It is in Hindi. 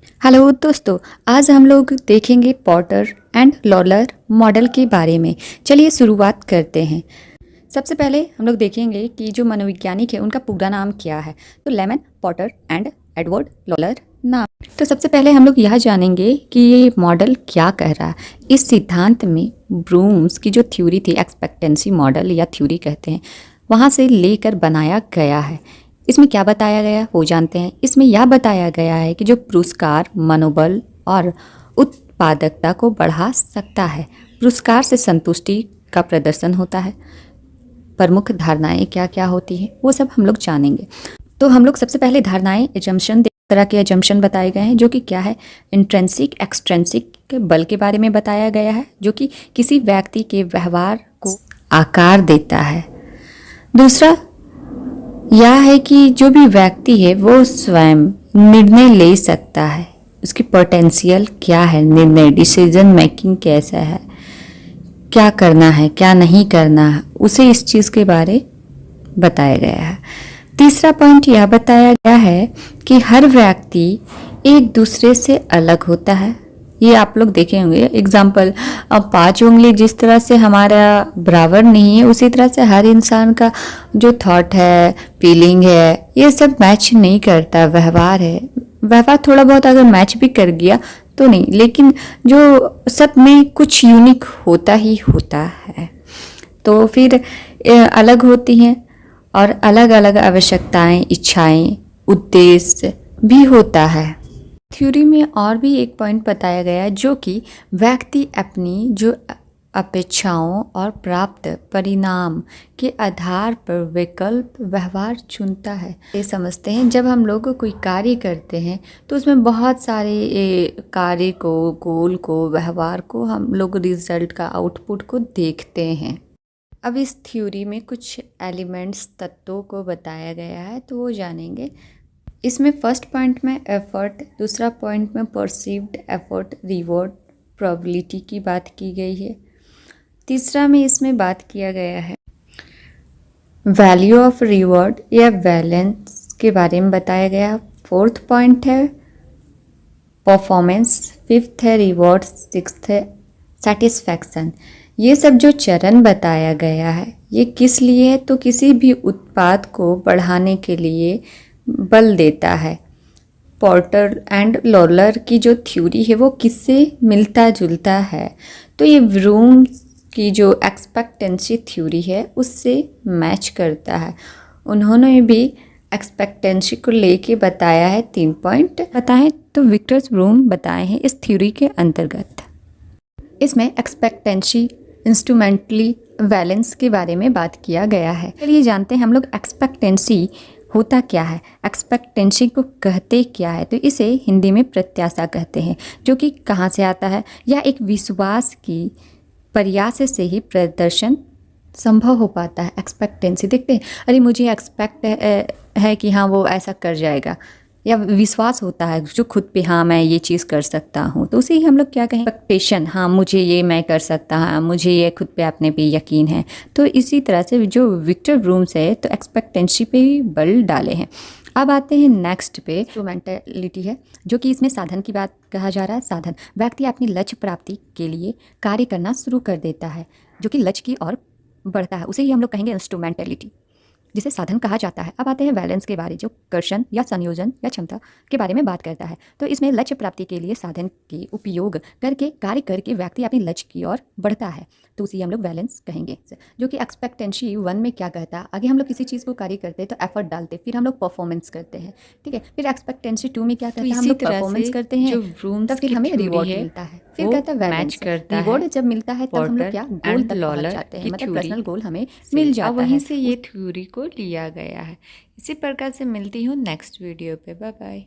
हेलो दोस्तों, आज हम लोग देखेंगे पॉटर एंड लॉलर मॉडल के बारे में। चलिए शुरुआत करते हैं। सबसे पहले हम लोग देखेंगे कि जो मनोवैज्ञानिक है उनका पूरा नाम क्या है। तो lemon, Potter and Edward Lawler नाम। तो सबसे पहले हम लोग यह जानेंगे कि ये मॉडल क्या कह रहा है। इस सिद्धांत में ब्रूम्स की जो थ्योरी थी, एक्सपेक्टेंसी मॉडल या थ्योरी कहते हैं, वहाँ से लेकर बनाया गया है। इसमें क्या बताया गया वो जानते हैं। इसमें यह बताया गया है कि जो पुरस्कार मनोबल और उत्पादकता को बढ़ा सकता है। पुरस्कार से संतुष्टि का प्रदर्शन होता है। प्रमुख धारणाएं क्या क्या होती हैं वो सब हम लोग जानेंगे। तो हम लोग सबसे पहले धारणाएं, एजम्पशन, तरह के एजम्पशन बताए गए हैं, जो कि क्या है, इंट्रिंसिक एक्सट्रिंसिक के बल के बारे में बताया गया है, जो कि किसी व्यक्ति के व्यवहार को आकार देता है। दूसरा यह है कि जो भी व्यक्ति है वो स्वयं निर्णय ले सकता है। उसकी पोटेंशियल क्या है, निर्णय, डिसीजन मेकिंग कैसा है, क्या करना है क्या नहीं करना है, उसे इस चीज़ के बारे बताया गया है। तीसरा पॉइंट यह बताया गया है कि हर व्यक्ति एक दूसरे से अलग होता है। ये आप लोग देखे होंगे एग्जाम्पल, अब 5 उंगली जिस तरह से हमारा बराबर नहीं है, उसी तरह से हर इंसान का जो थॉट है, फीलिंग है, ये सब मैच नहीं करता। व्यवहार है, व्यवहार थोड़ा बहुत अगर मैच भी कर गया तो नहीं, लेकिन जो सब में कुछ यूनिक होता ही होता है। तो फिर अलग होती हैं और अलग अलग आवश्यकताएं, इच्छाएं, उद्देश्य भी होता है। थ्योरी में और भी एक पॉइंट बताया गया है, जो कि व्यक्ति अपनी जो अपेक्षाओं और प्राप्त परिणाम के आधार पर विकल्प व्यवहार चुनता है। ये समझते हैं जब हम लोग कोई कार्य करते हैं तो उसमें बहुत सारे कार्य को, गोल को, व्यवहार को, हम लोग रिजल्ट का, आउटपुट को देखते हैं। अब इस थ्योरी में कुछ एलिमेंट्स, तत्वों को बताया गया है, तो वो जानेंगे। इसमें फर्स्ट पॉइंट में एफर्ट, दूसरा पॉइंट में परसीव्ड एफर्ट, रिवॉर्ड, प्रोबेबिलिटी की बात की गई है। तीसरा में इसमें बात किया गया है वैल्यू ऑफ रिवॉर्ड या बैलेंस के बारे में बताया गया। फोर्थ पॉइंट है परफॉर्मेंस, फिफ्थ है रिवॉर्ड, सिक्स्थ है सेटिस्फैक्शन। ये सब जो चरण बताया गया है ये किस लिए है, तो किसी भी उत्पाद को बढ़ाने के लिए बल देता है। पॉटर एंड लॉलर की जो थ्योरी है वो किससे मिलता जुलता है, तो ये ब्रूम्स की जो एक्सपेक्टेंसी थ्योरी है उससे मैच करता है। उन्होंने भी एक्सपेक्टेंसी को लेके बताया है, 3 पॉइंट बताएं तो विक्टर ब्रूम बताए हैं इस थ्योरी के अंतर्गत। इसमें एक्सपेक्टेंसी, इंस्ट्रूमेंटली वैलेंस के बारे में बात किया गया है। चलिए जानते हैं हम लोग एक्सपेक्टेंसी होता क्या है, एक्सपेक्टेंसी को कहते क्या है। तो इसे हिंदी में प्रत्याशा कहते हैं, जो कि कहाँ से आता है, या एक विश्वास की प्रयास से ही प्रदर्शन संभव हो पाता है। एक्सपेक्टेंसी देखते हैं, अरे मुझे एक्सपेक्ट है कि हाँ वो ऐसा कर जाएगा, या विश्वास होता है जो खुद पे, हाँ मैं ये चीज़ कर सकता हूँ, तो उसे ही हम लोग क्या कहें, एक्सपेक्टेशन, हाँ मुझे ये मैं कर सकता हूँ, मुझे ये खुद पे अपने पे यकीन है। तो इसी तरह से जो विक्टर ब्रूम्स है तो एक्सपेक्टेंसी पे ही बल डाले हैं। अब आते हैं नेक्स्ट पे, इंस्ट्रूमेंटलिटी है, जो कि इसमें साधन की बात कहा जा रहा है। साधन, व्यक्ति अपनी लक्ष्य प्राप्ति के लिए कार्य करना शुरू कर देता है, जो कि लक्ष्य की ओर बढ़ता है, उसे ही हम लोग कहेंगे इंस्ट्रूमेंटलिटी, जिसे साधन कहा जाता है। अब आते हैं बैलेंस के बारे, जो कर्षण या संयोजन या क्षमता के बारे में बात करता है। तो इसमें लक्ष्य प्राप्ति के लिए साधन के उपयोग करके, कार्य करके व्यक्ति अपने लक्ष्य की ओर बढ़ता है, तो उसी हम लोग बैलेंस कहेंगे। जो कि एक्सपेक्टेंसी 1 में क्या कहता है, आगे हम लोग किसी चीज़ को कार्य करते हैं तो एफर्ट डालते, फिर हम लोग परफॉर्मेंस करते हैं, ठीक है। फिर एक्सपेक्टेंसी 2 में क्या कहता है, हम लोग परफॉर्मेंस करते हैं, तो फिर हमें रिवॉर्ड मिलता है। फिर कहता है बैलेंस, रिवॉर्ड जब मिलता है तब हम लोग क्या, गोल तक पहुंच जाते हैं, मतलब पर्सनल गोल हमें मिल जाता है। वहीं से ये थ्योरी को लिया गया है। इसी प्रकार से मिलती हूँ नेक्स्ट वीडियो पे। Bye bye.